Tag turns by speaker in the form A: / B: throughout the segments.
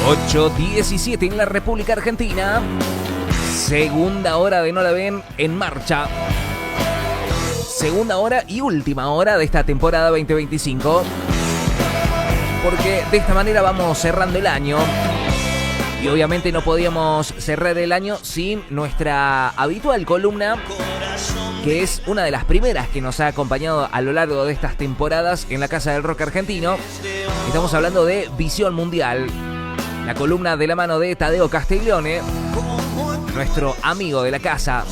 A: 8:17 en la República Argentina. Segunda hora de No la ven en marcha. Segunda hora y última hora de esta temporada 2025. Porque de esta manera vamos cerrando el año. Y obviamente no podíamos cerrar el año sin nuestra habitual columna, que es una de las primeras que nos ha acompañado a lo largo de estas temporadas en la Casa del Rock Argentino. Estamos hablando de Visión Mundial, la columna de la mano de Tadeo Castiglione, nuestro amigo de la casa,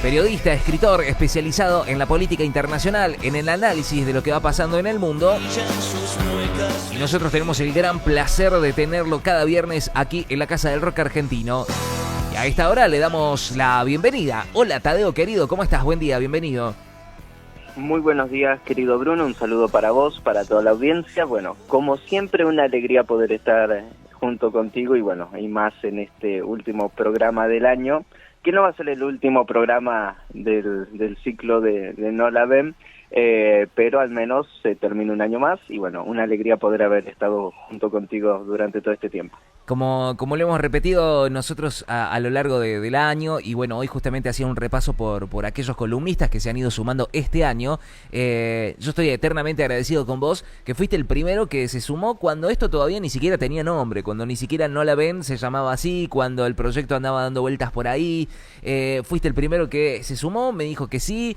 A: periodista, escritor especializado en la política internacional, en el análisis de lo que va pasando en el mundo. Y nosotros tenemos el gran placer de tenerlo cada viernes aquí en la Casa del Rock Argentino. Y a esta hora le damos la bienvenida. Hola Tadeo, querido, ¿cómo estás? Buen día, bienvenido.
B: Muy buenos días, querido Bruno, un saludo para vos, para toda la audiencia. Bueno, como siempre, una alegría poder estar junto contigo y bueno, y más en este último programa del año, que no va a ser el último programa del ciclo de No la ven, pero al menos se termina un año más y bueno, una alegría poder haber estado junto contigo durante todo este tiempo.
A: Como lo hemos repetido nosotros a lo largo del año, y bueno, hoy justamente hacía un repaso por aquellos columnistas que se han ido sumando este año. Yo estoy eternamente agradecido con vos, que fuiste el primero que se sumó cuando esto todavía ni siquiera tenía nombre, cuando ni siquiera No la ven se llamaba así, cuando el proyecto andaba dando vueltas por ahí. Fuiste el primero que se sumó, me dijo que sí.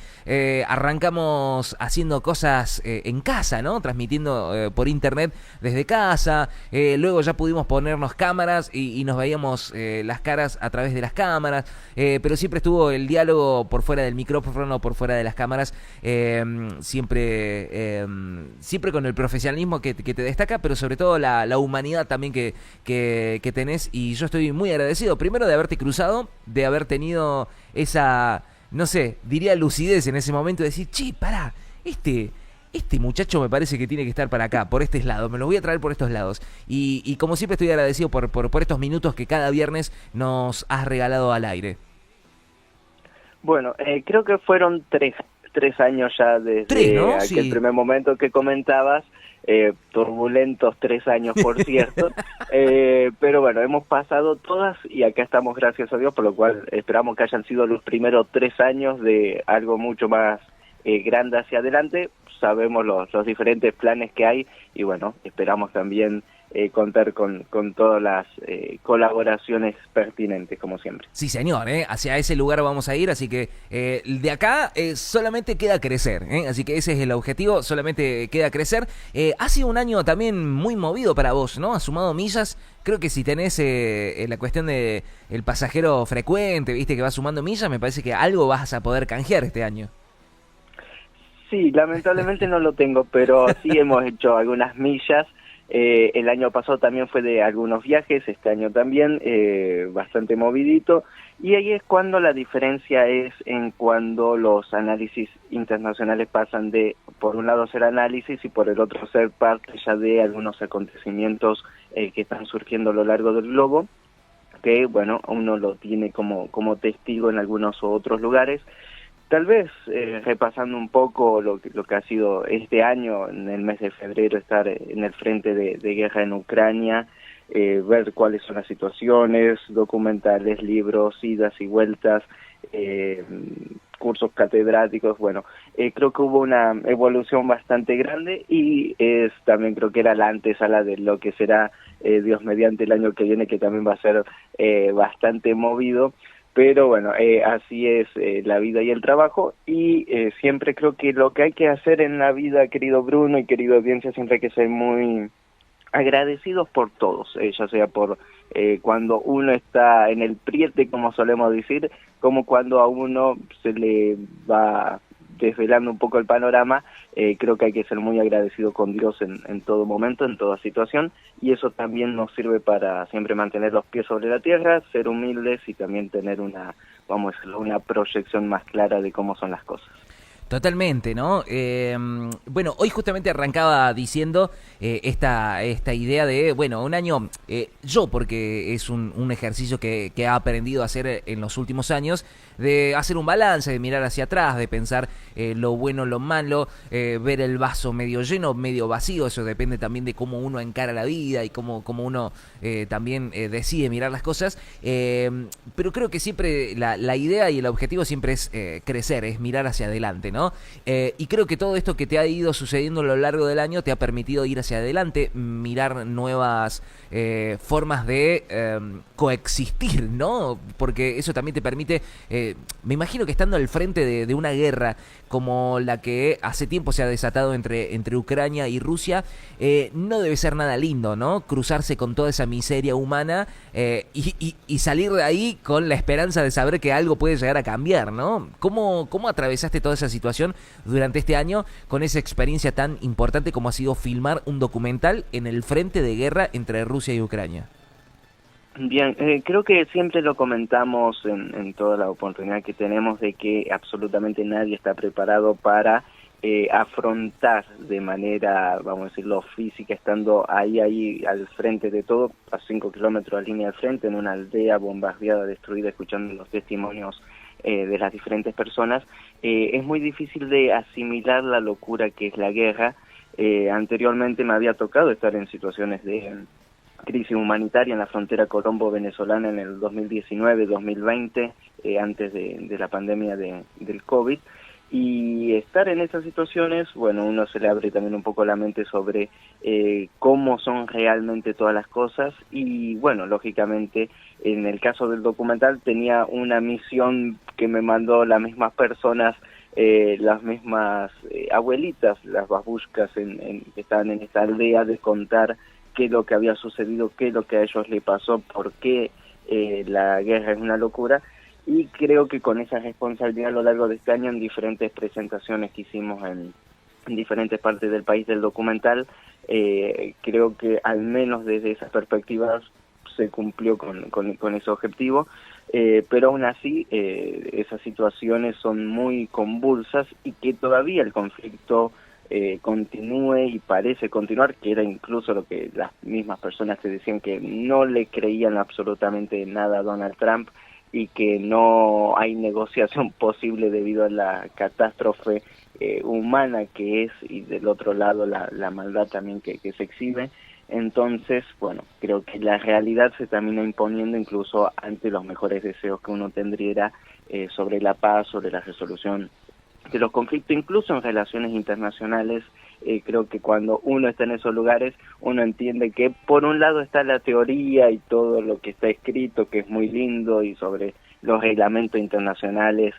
A: Arrancamos haciendo cosas en casa, ¿no? Transmitiendo por internet desde casa. Luego ya pudimos ponernos cámaras y nos veíamos las caras a través de las cámaras, pero siempre estuvo el diálogo por fuera del micrófono, por fuera de las cámaras, siempre con el profesionalismo que te destaca, pero sobre todo la humanidad también que tenés, y yo estoy muy agradecido, primero de haberte cruzado, de haber tenido esa, no sé, diría lucidez en ese momento de decir, che, pará, este muchacho me parece que tiene que estar para acá, por este lado, me lo voy a traer por estos lados. Y como siempre estoy agradecido por estos minutos que cada viernes nos has regalado al aire.
B: Bueno, creo que fueron tres años ya desde
A: ¿no?
B: aquel
A: Sí.
B: primer momento que comentabas, turbulentos 3 años, por cierto, pero bueno, hemos pasado todas y acá estamos, gracias a Dios, por lo cual esperamos que hayan sido los primeros 3 años de algo mucho más grande hacia adelante. Sabemos los diferentes planes que hay y bueno, esperamos también contar con todas las colaboraciones pertinentes, como siempre.
A: Sí, señor, hacia ese lugar vamos a ir, así que de acá solamente queda crecer, así que ese es el objetivo, solamente queda crecer. Ha sido un año también muy movido para vos, ¿no? Has sumado millas, creo que si tenés la cuestión de el pasajero frecuente, viste, que va sumando millas, me parece que algo vas a poder canjear este año.
B: Sí, lamentablemente no lo tengo, pero sí hemos hecho algunas millas. El año pasado también fue de algunos viajes, este año también, bastante movidito. Y ahí es cuando la diferencia es en cuando los análisis internacionales pasan de, por un lado, ser análisis y por el otro ser parte ya de algunos acontecimientos que están surgiendo a lo largo del globo, que, bueno, uno lo tiene como testigo en algunos otros lugares. Tal vez repasando un poco lo que ha sido este año, en el mes de febrero, estar en el frente de guerra en Ucrania, ver cuáles son las situaciones, documentales, libros, idas y vueltas, cursos catedráticos. Bueno, creo que hubo una evolución bastante grande y también creo que era la antesala de lo que será, Dios mediante, el año que viene, que también va a ser bastante movido. Pero bueno, así es la vida y el trabajo, y siempre creo que lo que hay que hacer en la vida, querido Bruno y querida audiencia, siempre hay que ser muy agradecidos por todos, ya sea por cuando uno está en el priete, como solemos decir, como cuando a uno se le va desvelando un poco el panorama. Creo que hay que ser muy agradecido con Dios en todo momento, en toda situación, y eso también nos sirve para siempre mantener los pies sobre la tierra, ser humildes y también tener una proyección más clara de cómo son las cosas.
A: Totalmente, ¿no? Bueno, hoy justamente arrancaba diciendo esta idea de, bueno, un año, yo porque es un ejercicio que he aprendido a hacer en los últimos años, de hacer un balance, de mirar hacia atrás, de pensar lo bueno, lo malo, ver el vaso medio lleno, medio vacío, eso depende también de cómo uno encara la vida y cómo uno también decide mirar las cosas, pero creo que siempre la idea y el objetivo siempre es crecer, es mirar hacia adelante, ¿no? Y creo que todo esto que te ha ido sucediendo a lo largo del año te ha permitido ir hacia adelante, mirar nuevas formas de coexistir, ¿no? Porque eso también te permite, me imagino que estando al frente de una guerra como la que hace tiempo se ha desatado entre Ucrania y Rusia, no debe ser nada lindo, ¿no? Cruzarse con toda esa miseria humana y salir de ahí con la esperanza de saber que algo puede llegar a cambiar, ¿no? ¿Cómo atravesaste toda esa situación durante este año con esa experiencia tan importante como ha sido filmar un documental en el frente de guerra entre Rusia y Ucrania?
B: Bien, creo que siempre lo comentamos en toda la oportunidad que tenemos de que absolutamente nadie está preparado para afrontar de manera, vamos a decirlo, física, estando ahí al frente de todo, a 5 kilómetros de línea de frente, en una aldea bombardeada, destruida, escuchando los testimonios de las diferentes personas. Es muy difícil de asimilar la locura que es la guerra. Anteriormente me había tocado estar en situaciones de crisis humanitaria en la frontera colombo-venezolana en el 2019-2020, antes de la pandemia del COVID, y estar en esas situaciones, bueno, uno se le abre también un poco la mente sobre cómo son realmente todas las cosas, y bueno, lógicamente, en el caso del documental tenía una misión que me mandó las mismas personas, las mismas abuelitas, las babushkas que estaban en esta aldea, de contar qué es lo que había sucedido, qué es lo que a ellos le pasó, por qué la guerra es una locura, y creo que con esa responsabilidad a lo largo de este año, en diferentes presentaciones que hicimos en diferentes partes del país del documental, creo que al menos desde esas perspectivas se cumplió con ese objetivo, pero aún así esas situaciones son muy convulsas y que todavía el conflicto continúe y parece continuar, que era incluso lo que las mismas personas te decían, que no le creían absolutamente nada a Donald Trump y que no hay negociación posible debido a la catástrofe humana que es, y del otro lado la maldad también que se exhibe. Entonces, bueno, creo que la realidad se termina imponiendo incluso ante los mejores deseos que uno tendría sobre la paz, sobre la resolución de los conflictos, incluso en relaciones internacionales. Creo que cuando uno está en esos lugares, uno entiende que por un lado está la teoría y todo lo que está escrito, que es muy lindo, y sobre los reglamentos internacionales,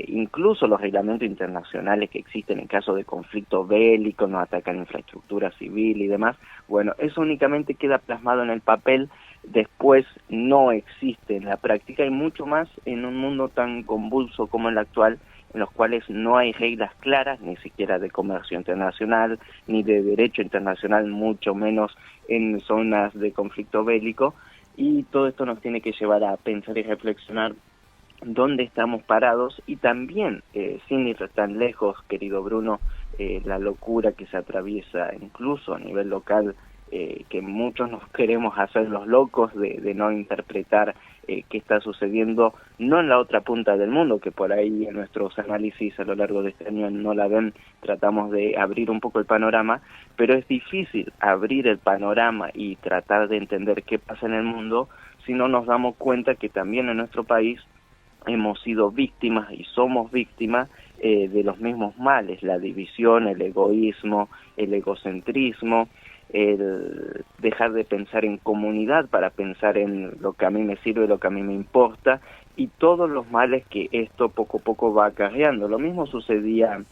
B: incluso los reglamentos internacionales que existen en caso de conflicto bélico, no atacan infraestructura civil y demás. Bueno, eso únicamente queda plasmado en el papel, después no existe en la práctica, y mucho más en un mundo tan convulso como el actual, en los cuales no hay reglas claras, ni siquiera de comercio internacional, ni de derecho internacional, mucho menos en zonas de conflicto bélico, y todo esto nos tiene que llevar a pensar y reflexionar dónde estamos parados, y también, sin ir tan lejos, querido Bruno, la locura que se atraviesa incluso a nivel local, que muchos nos queremos hacer los locos de no interpretar qué está sucediendo, no en la otra punta del mundo, que por ahí en nuestros análisis a lo largo de este año no la ven, tratamos de abrir un poco el panorama, pero es difícil abrir el panorama y tratar de entender qué pasa en el mundo si no nos damos cuenta que también en nuestro país hemos sido víctimas y somos víctimas de los mismos males, la división, el egoísmo, el egocentrismo, el dejar de pensar en comunidad para pensar en lo que a mí me sirve, lo que a mí me importa, y todos los males que esto poco a poco va acarreando. Lo mismo sucedía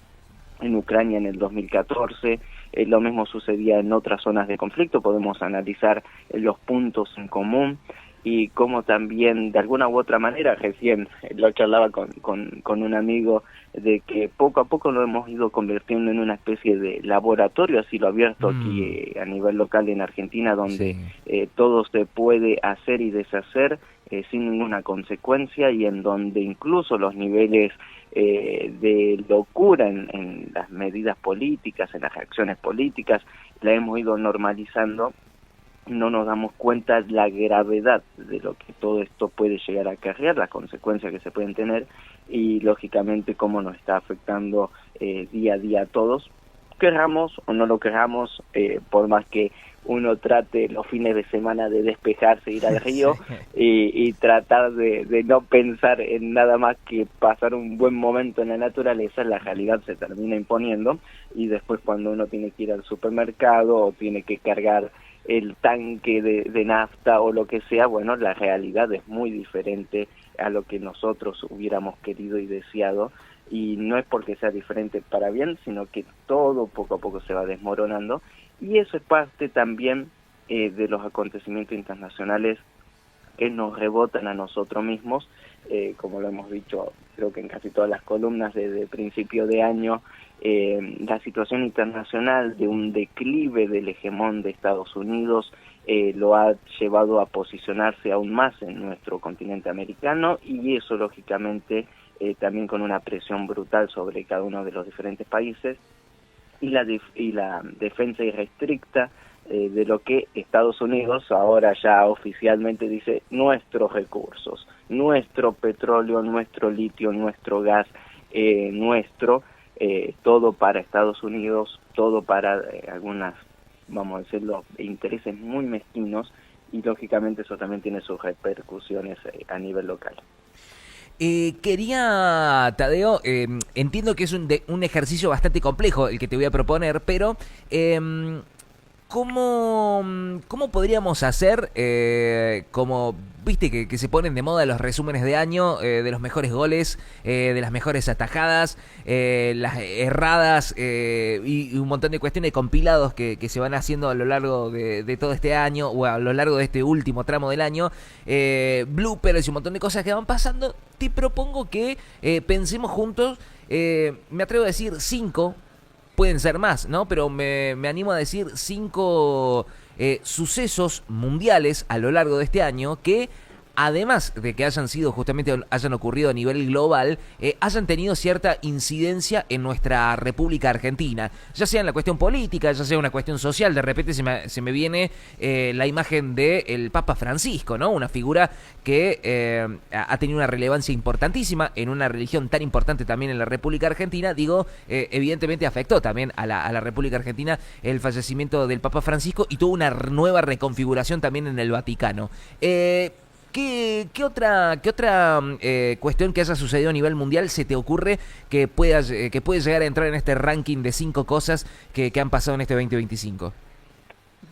B: en Ucrania en el 2014, lo mismo sucedía en otras zonas de conflicto. Podemos analizar los puntos en común y cómo también, de alguna u otra manera, recién lo charlaba con un amigo, de que poco a poco lo hemos ido convirtiendo en una especie de laboratorio, así lo abierto aquí a nivel local en Argentina, donde todo se puede hacer y deshacer sin ninguna consecuencia y en donde incluso los niveles de locura en las medidas políticas, en las reacciones políticas, la hemos ido normalizando. No nos damos cuenta de la gravedad de lo que todo esto puede llegar a acarrear, las consecuencias que se pueden tener y lógicamente cómo nos está afectando día a día a todos, querramos o no lo querramos, por más que uno trate los fines de semana de despejarse, ir al río y tratar de no pensar en nada más que pasar un buen momento en la naturaleza, la realidad se termina imponiendo y después cuando uno tiene que ir al supermercado o tiene que cargar el tanque de nafta o lo que sea, bueno, la realidad es muy diferente a lo que nosotros hubiéramos querido y deseado, y no es porque sea diferente para bien, sino que todo poco a poco se va desmoronando, y eso es parte también de los acontecimientos internacionales que nos rebotan a nosotros mismos, como lo hemos dicho creo que en casi todas las columnas desde principio de año, la situación internacional de un declive del hegemón de Estados Unidos lo ha llevado a posicionarse aún más en nuestro continente americano y eso lógicamente también con una presión brutal sobre cada uno de los diferentes países y la defensa irrestricta de lo que Estados Unidos ahora ya oficialmente dice nuestros recursos, nuestro petróleo, nuestro litio, nuestro gas, todo para Estados Unidos, todo para algunas, vamos a decirlo, intereses muy mezquinos y lógicamente eso también tiene sus repercusiones a nivel local.
A: Quería, Tadeo, entiendo que es un ejercicio bastante complejo el que te voy a proponer, pero ¿cómo podríamos hacer, como viste que se ponen de moda los resúmenes de año, de los mejores goles, de las mejores atajadas, las erradas y un montón de cuestiones compilados que se van haciendo a lo largo de todo este año o a lo largo de este último tramo del año, bloopers y un montón de cosas que van pasando? Te propongo que pensemos juntos, me atrevo a decir 5, pueden ser más, ¿no? Pero me animo a decir 5 sucesos mundiales a lo largo de este año que, además de que hayan ocurrido a nivel global, hayan tenido cierta incidencia en nuestra República Argentina, ya sea en la cuestión política, ya sea en una cuestión social. De repente se me viene la imagen del Papa Francisco, ¿no? Una figura que ha tenido una relevancia importantísima en una religión tan importante también en la República Argentina. Evidentemente afectó también a la República Argentina el fallecimiento del Papa Francisco y tuvo una nueva reconfiguración también en el Vaticano. ¿Qué otra cuestión que haya sucedido a nivel mundial se te ocurre que puede llegar a entrar en este ranking de 5 cosas que han pasado en este 2025?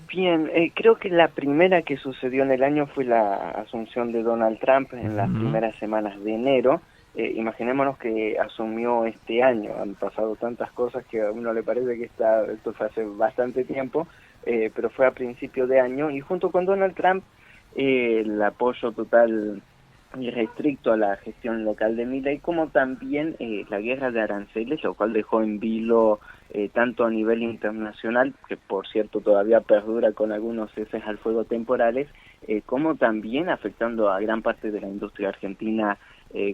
B: Bien, creo que la primera que sucedió en el año fue la asunción de Donald Trump en las primeras semanas de enero. Imaginémonos que asumió este año, han pasado tantas cosas que a uno le parece que esto fue hace bastante tiempo, pero fue a principio de año y junto con Donald Trump el apoyo total y restricto a la gestión local de Milei, como también la guerra de aranceles, lo cual dejó en vilo tanto a nivel internacional, que por cierto todavía perdura con algunos ceses al fuego temporales, como también afectando a gran parte de la industria argentina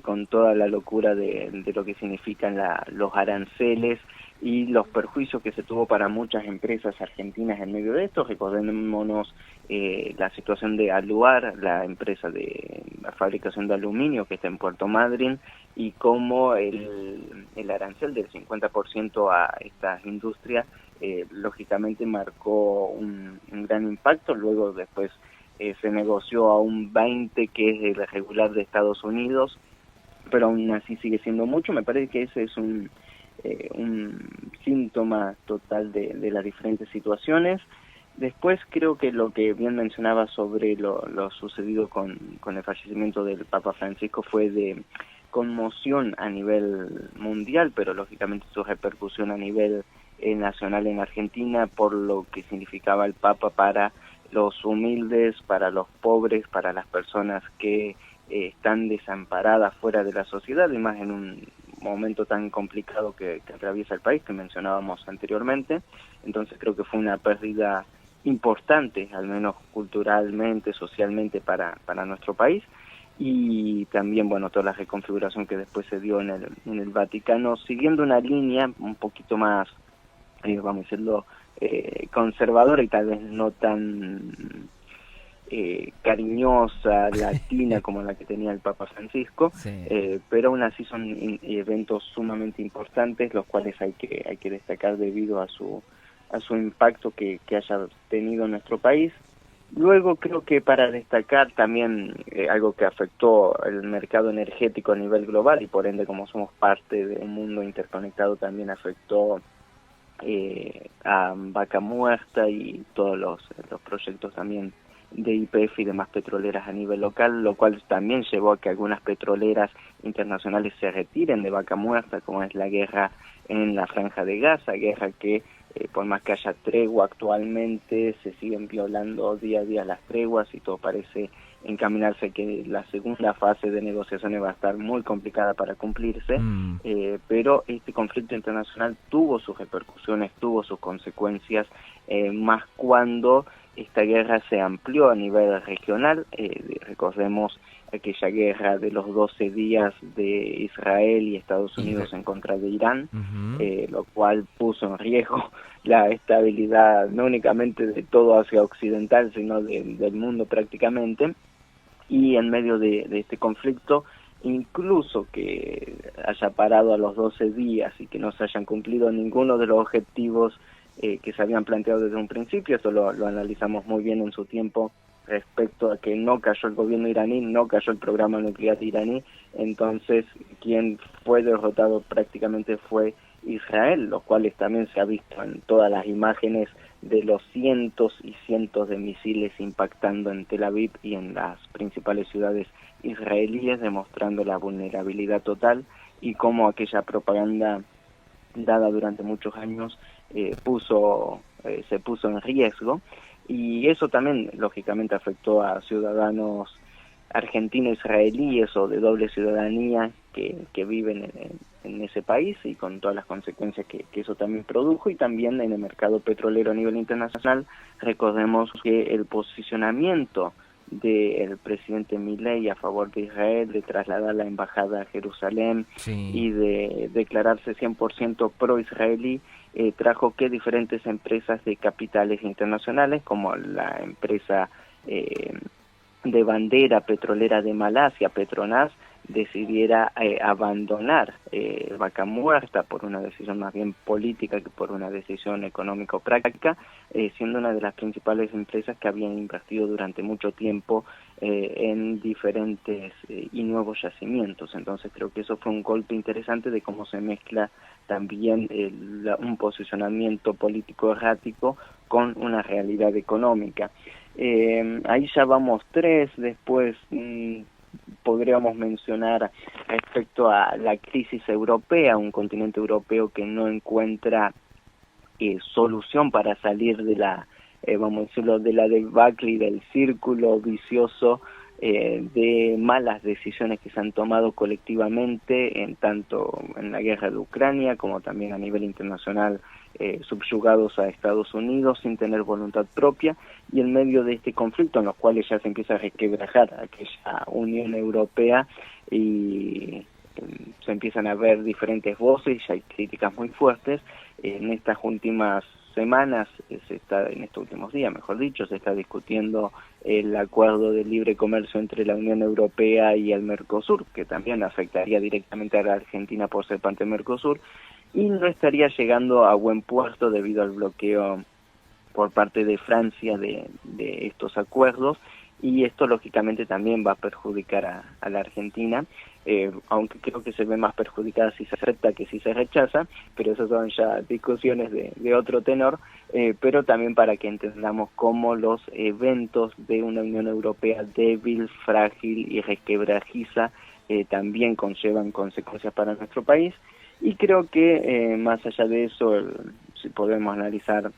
B: con toda la locura de lo que significan los aranceles y los perjuicios que se tuvo para muchas empresas argentinas en medio de esto. Recordémonos la situación de Aluar, la empresa de la fabricación de aluminio que está en Puerto Madryn, y cómo el arancel del 50% a estas industrias lógicamente marcó un gran impacto. Luego después se negoció a un 20%, que es el regular de Estados Unidos, pero aún así sigue siendo mucho. Me parece que ese es un síntoma total de las diferentes situaciones. Después creo que lo que bien mencionaba sobre lo sucedido con el fallecimiento del Papa Francisco fue de conmoción a nivel mundial, pero lógicamente su repercusión a nivel nacional en Argentina por lo que significaba el Papa para los humildes, para los pobres, para las personas que están desamparadas fuera de la sociedad, y más en un momento tan complicado que atraviesa el país, que mencionábamos anteriormente. Entonces creo que fue una pérdida importante, al menos culturalmente, socialmente, para nuestro país. y también, bueno, toda la reconfiguración que después se dio en el Vaticano, siguiendo una línea un poquito más, vamos a decirlo, conservadora y tal vez no tan cariñosa, latina como la que tenía el Papa Francisco,
A: Sí.
B: pero aún así son eventos sumamente importantes, los cuales hay que destacar debido a su impacto que haya tenido en nuestro país. Luego creo que para destacar también algo que afectó el mercado energético a nivel global y por ende como somos parte de un mundo interconectado también afectó a Vaca Muerta y todos los proyectos también de YPF y demás petroleras a nivel local, lo cual también llevó a que algunas petroleras internacionales se retiren de Vaca Muerta, como es la guerra en la Franja de Gaza, guerra que por más que haya tregua actualmente, se siguen violando día a día las treguas y todo parece encaminarse que la segunda fase de negociaciones va a estar muy complicada para cumplirse, pero este conflicto internacional tuvo sus repercusiones, tuvo sus consecuencias, más cuando esta guerra se amplió a nivel regional. Recordemos aquella guerra de los 12 días de Israel y Estados Unidos en contra de Irán, lo cual puso en riesgo la estabilidad no únicamente de todo Asia Occidental, sino del mundo prácticamente. Y en medio de este conflicto, incluso que haya parado a los 12 días y que no se hayan cumplido ninguno de los objetivos que se habían planteado desde un principio, eso lo analizamos muy bien en su tiempo respecto a que no cayó el gobierno iraní, no cayó el programa nuclear iraní, entonces quien fue derrotado prácticamente fue Israel, los cuales también se ha visto en todas las imágenes de los cientos y cientos de misiles impactando en Tel Aviv y en las principales ciudades israelíes, demostrando la vulnerabilidad total y cómo aquella propaganda dada durante muchos años se puso en riesgo, y eso también lógicamente afectó a ciudadanos argentino-israelíes o de doble ciudadanía que viven en ese país y con todas las consecuencias que eso también produjo. Y también en el mercado petrolero a nivel internacional, recordemos que el posicionamiento del presidente Milei a favor de Israel, de trasladar la embajada a Jerusalén y de declararse 100% pro-israelí, trajo que diferentes empresas de capitales internacionales, como la empresa de bandera petrolera de Malasia, Petronas, decidiera abandonar Vaca Muerta por una decisión más bien política que por una decisión económico-práctica, siendo una de las principales empresas que habían invertido durante mucho tiempo en diferentes y nuevos yacimientos. Entonces creo que eso fue un golpe interesante de cómo se mezcla también un posicionamiento político errático con una realidad económica. Ahí ya vamos 3, después podríamos mencionar respecto a la crisis europea, un continente europeo que no encuentra solución para salir de la, vamos a decirlo, de la debacle y del círculo vicioso de malas decisiones que se han tomado colectivamente, tanto en la guerra de Ucrania como también a nivel internacional, subyugados a Estados Unidos sin tener voluntad propia, y en medio de este conflicto en los cuales ya se empieza a resquebrajar aquella Unión Europea y se empiezan a ver diferentes voces, ya hay críticas muy fuertes. En estas últimas semanas, en estos últimos días, mejor dicho, se está discutiendo el acuerdo de libre comercio entre la Unión Europea y el Mercosur, que también afectaría directamente a la Argentina por ser parte del Mercosur, y no estaría llegando a buen puerto debido al bloqueo por parte de Francia de estos acuerdos, y esto lógicamente también va a perjudicar a la Argentina, aunque creo que se ve más perjudicada si se acepta que si se rechaza, pero esas son ya discusiones de otro tenor, pero también para que entendamos cómo los eventos de una Unión Europea débil, frágil y resquebrajiza también conllevan consecuencias para nuestro país. Y creo que más allá de eso, si podemos analizar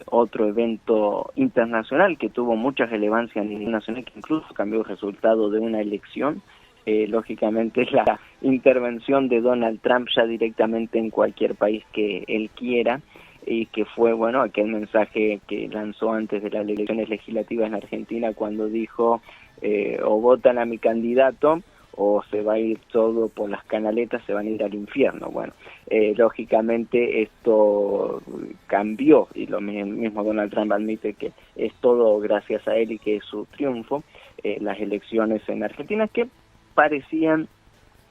B: otro evento internacional que tuvo mucha relevancia a nivel nacional, que incluso cambió el resultado de una elección, lógicamente es la intervención de Donald Trump ya directamente en cualquier país que él quiera, y que fue, bueno, aquel mensaje que lanzó antes de las elecciones legislativas en Argentina cuando dijo o votan a mi candidato o se va a ir todo por las canaletas, se van a ir al infierno. Bueno, lógicamente esto cambió y lo mismo Donald Trump admite que es todo gracias a él y que es su triunfo. Las elecciones en Argentina que parecían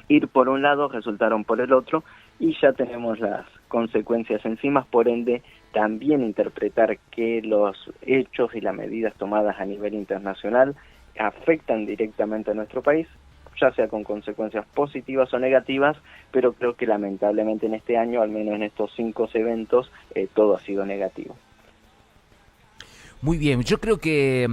B: ir por un lado, resultaron por el otro y ya tenemos las consecuencias encima, por ende también interpretar que los hechos y las medidas tomadas a nivel internacional afectan directamente a nuestro país, ya sea con consecuencias positivas o negativas, pero creo que lamentablemente en este año, al menos en estos 5 eventos, todo ha sido negativo.
A: Muy bien, yo creo que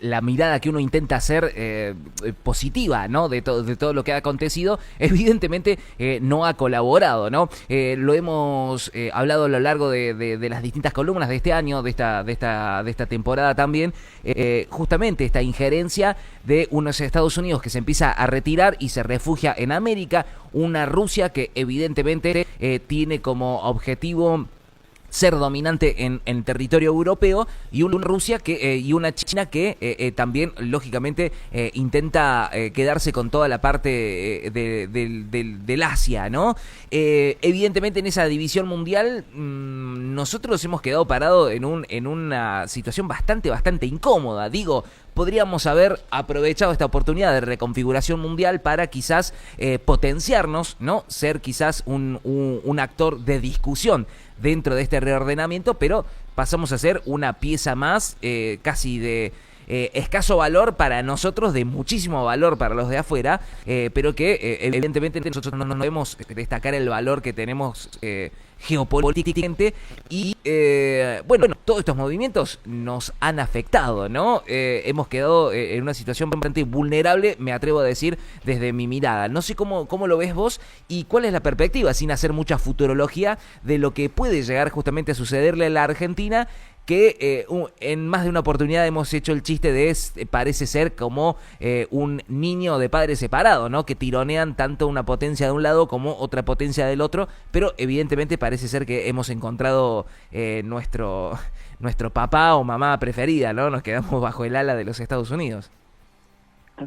A: la mirada que uno intenta hacer positiva, ¿no? De todo lo que ha acontecido, evidentemente no ha colaborado, ¿no? Lo hemos hablado a lo largo de las distintas columnas de este año, de esta temporada también, justamente esta injerencia de unos Estados Unidos que se empieza a retirar y se refugia en América, una Rusia que evidentemente tiene como objetivo ser dominante en territorio europeo y una Rusia y una China que también lógicamente intenta quedarse con toda la parte del Asia, ¿no? Evidentemente en esa división mundial nosotros hemos quedado parados en una situación bastante incómoda. Digo, podríamos haber aprovechado esta oportunidad de reconfiguración mundial para quizás potenciarnos, ¿no? Ser quizás un actor de discusión dentro de este reordenamiento, pero pasamos a ser una pieza más casi de escaso valor para nosotros, de muchísimo valor para los de afuera, pero que evidentemente nosotros no debemos destacar el valor que tenemos geopolíticamente y bueno, todos estos movimientos nos han afectado, ¿no? Hemos quedado en una situación bastante vulnerable, me atrevo a decir, desde mi mirada. No sé cómo lo ves vos y cuál es la perspectiva, sin hacer mucha futurología, de lo que puede llegar justamente a sucederle a la Argentina, que en más de una oportunidad hemos hecho el chiste de parece ser como un niño de padres separados, ¿no? Que tironean tanto una potencia de un lado como otra potencia del otro, pero evidentemente parece ser que hemos encontrado nuestro papá o mamá preferida, ¿no? Nos quedamos bajo el ala de los Estados Unidos.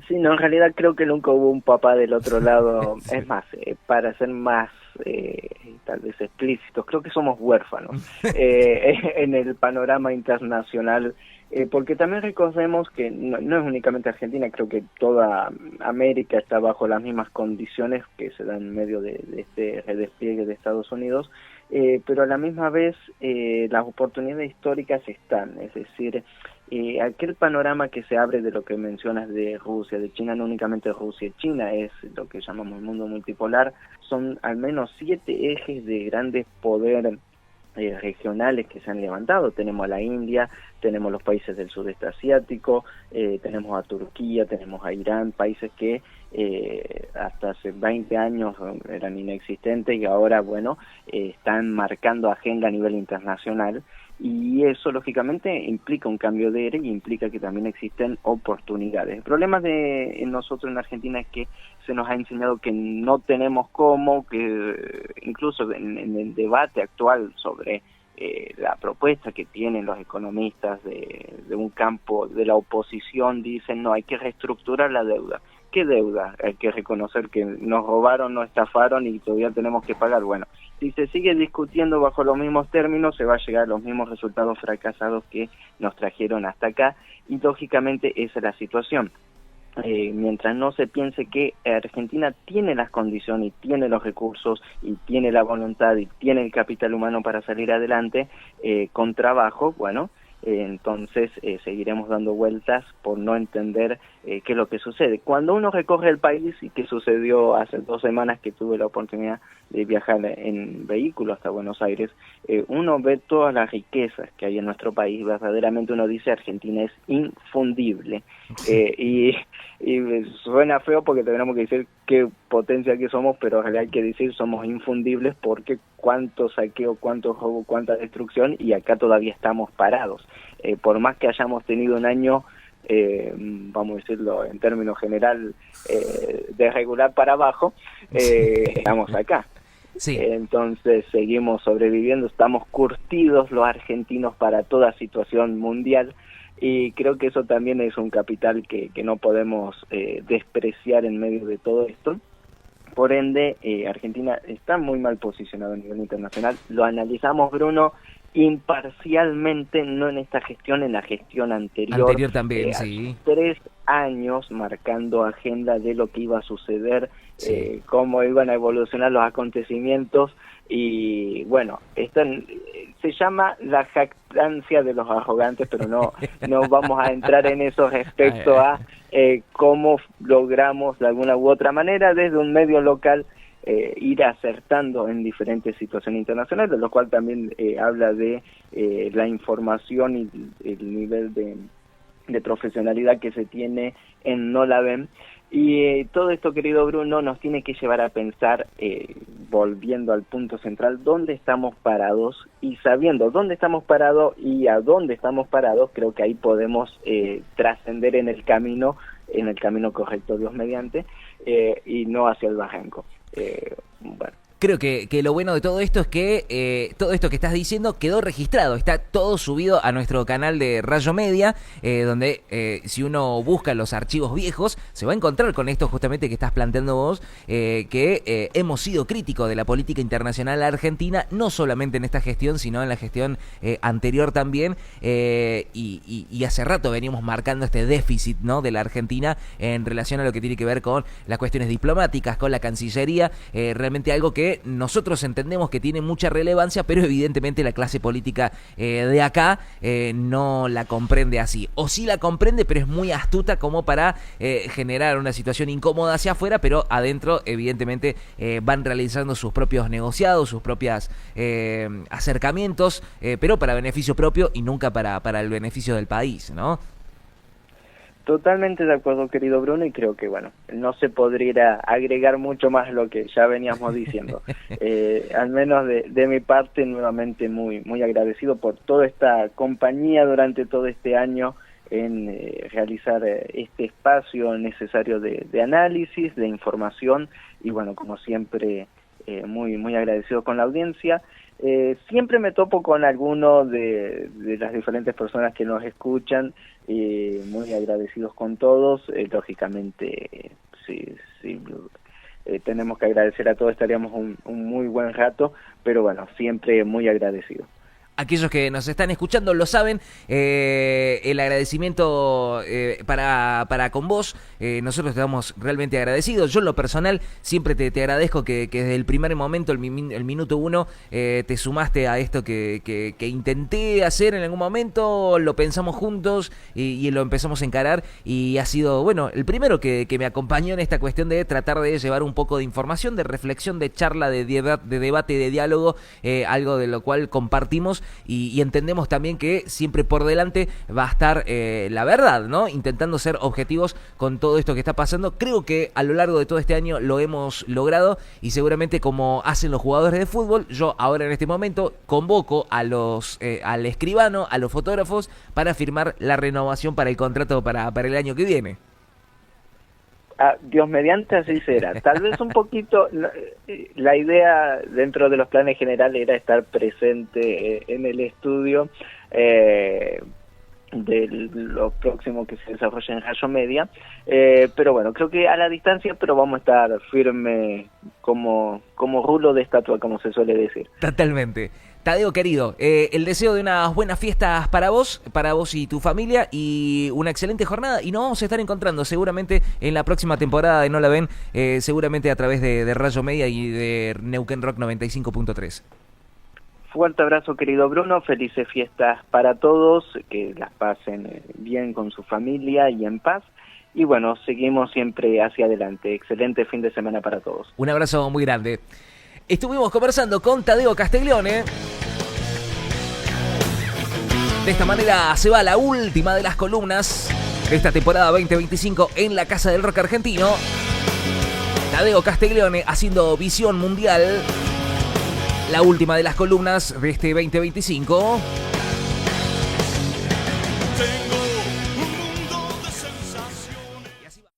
B: Sí, no, en realidad creo que nunca hubo un papá del otro lado. Sí. Es más, para ser más tal vez explícitos, creo que somos huérfanos en el panorama internacional, porque también recordemos que no es únicamente Argentina, creo que toda América está bajo las mismas condiciones que se dan en medio de este redespliegue de Estados Unidos, pero a la misma vez las oportunidades históricas están, es decir, aquel panorama que se abre de lo que mencionas de Rusia, de China, no únicamente Rusia y China, es lo que llamamos el mundo multipolar, son al menos 7 ejes de grandes poderes regionales que se han levantado. Tenemos a la India, tenemos los países del sudeste asiático, tenemos a Turquía, tenemos a Irán, países que hasta hace 20 años eran inexistentes y ahora, bueno, están marcando agenda a nivel internacional. Y eso, lógicamente, implica un cambio de era y implica que también existen oportunidades. El problema de nosotros en Argentina es que se nos ha enseñado que no tenemos cómo, que incluso en el debate actual sobre la propuesta que tienen los economistas de un campo de la oposición, dicen, no, hay que reestructurar la deuda. ¿Qué deuda? Hay que reconocer que nos robaron, nos estafaron y todavía tenemos que pagar. Bueno, si se sigue discutiendo bajo los mismos términos, se va a llegar a los mismos resultados fracasados que nos trajeron hasta acá, y lógicamente esa es la situación. Mientras no se piense que Argentina tiene las condiciones y tiene los recursos y tiene la voluntad y tiene el capital humano para salir adelante con trabajo, bueno, entonces seguiremos dando vueltas por no entender qué es lo que sucede. Cuando uno recorre el país, y que sucedió hace 2 semanas que tuve la oportunidad de viajar en vehículo hasta Buenos Aires, uno ve todas las riquezas que hay en nuestro país. Verdaderamente uno dice Argentina es infundible, y suena feo porque tenemos que decir qué potencia que somos, pero en realidad hay que decir somos infundibles porque cuánto saqueo, cuánto robo, cuánta destrucción, y acá todavía estamos parados. Por más que hayamos tenido un año, vamos a decirlo en términos general, de regular para abajo, estamos acá.
A: Sí.
B: Entonces seguimos sobreviviendo, estamos curtidos los argentinos para toda situación mundial, y creo que eso también es un capital que no podemos despreciar en medio de todo esto. Por ende, Argentina está muy mal posicionado a nivel internacional. Lo analizamos, Bruno, imparcialmente, no en esta gestión, en la gestión anterior.
A: Anterior también, sí.
B: 3 años marcando agenda de lo que iba a suceder,
A: Sí.
B: cómo iban a evolucionar los acontecimientos, y bueno, se llama la jactancia de los arrogantes, pero no vamos a entrar en eso respecto a cómo logramos de alguna u otra manera desde un medio local ir acertando en diferentes situaciones internacionales, lo cual también habla de la información y el nivel de profesionalidad que se tiene en No La Ven. Y todo esto, querido Bruno, nos tiene que llevar a pensar, volviendo al punto central, dónde estamos parados, y sabiendo dónde estamos parados y a dónde estamos parados, creo que ahí podemos trascender en el camino correcto, Dios mediante, y no hacia el barranco. Bueno.
A: Creo que lo bueno de todo esto es que todo esto que estás diciendo quedó registrado, está todo subido a nuestro canal de Rayo Media, donde si uno busca los archivos viejos, se va a encontrar con esto justamente que estás planteando vos, que hemos sido críticos de la política internacional argentina, no solamente en esta gestión, sino en la gestión anterior también, y hace rato venimos marcando este déficit, ¿no?, de la Argentina en relación a lo que tiene que ver con las cuestiones diplomáticas, con la Cancillería, realmente algo que nosotros entendemos que tiene mucha relevancia, pero evidentemente la clase política de acá no la comprende así, o sí la comprende, pero es muy astuta como para generar una situación incómoda hacia afuera, pero adentro evidentemente van realizando sus propios negociados, sus propios acercamientos, pero para beneficio propio y nunca para el beneficio del país, ¿no?
B: Totalmente de acuerdo, querido Bruno, y creo que, bueno, no se podría agregar mucho más a lo que ya veníamos diciendo. Al menos de mi parte, nuevamente muy agradecido por toda esta compañía durante todo este año en realizar este espacio necesario de análisis, de información, y bueno, como siempre, muy agradecido con la audiencia. Siempre me topo con alguno de las diferentes personas que nos escuchan, muy agradecidos con todos. Lógicamente, sí, tenemos que agradecer a todos, estaríamos un muy buen rato, pero bueno, siempre muy agradecido.
A: Aquellos que nos están escuchando lo saben, el agradecimiento para con vos, nosotros estamos realmente agradecidos. Yo en lo personal siempre te agradezco que desde el primer momento, el minuto 1, te sumaste a esto que intenté hacer en algún momento, lo pensamos juntos y lo empezamos a encarar, y ha sido, bueno, el primero que me acompañó en esta cuestión de tratar de llevar un poco de información, de reflexión, de charla, de debate, de diálogo, algo de lo cual compartimos. Y entendemos también que siempre por delante va a estar la verdad, ¿no? Intentando ser objetivos con todo esto que está pasando. Creo que a lo largo de todo este año lo hemos logrado, y seguramente como hacen los jugadores de fútbol, yo ahora en este momento convoco a al escribano, a los fotógrafos, para firmar la renovación para el contrato para el año que viene.
B: Dios mediante, así será. Tal vez un poquito, la idea dentro de los planes generales era estar presente en el estudio de lo próximo que se desarrolla en Rayo Media, pero bueno, creo que a la distancia, pero vamos a estar firme como rulo de estatua, como se suele decir.
A: Totalmente. Tadeo, querido, el deseo de unas buenas fiestas para vos y tu familia, y una excelente jornada, y nos vamos a estar encontrando seguramente en la próxima temporada de No La Ven, seguramente a través de Rayo Media y de Neuquén Rock 95.3.
B: Fuerte abrazo, querido Bruno, felices fiestas para todos, que las pasen bien con su familia y en paz, y bueno, seguimos siempre hacia adelante. Excelente fin de semana para todos.
A: Un abrazo muy grande. Estuvimos conversando con Tadeo Castiglione. De esta manera se va la última de las columnas de esta temporada 2025 en la Casa del Rock Argentino. Tadeo Castiglione haciendo visión mundial. La última de las columnas de este 2025.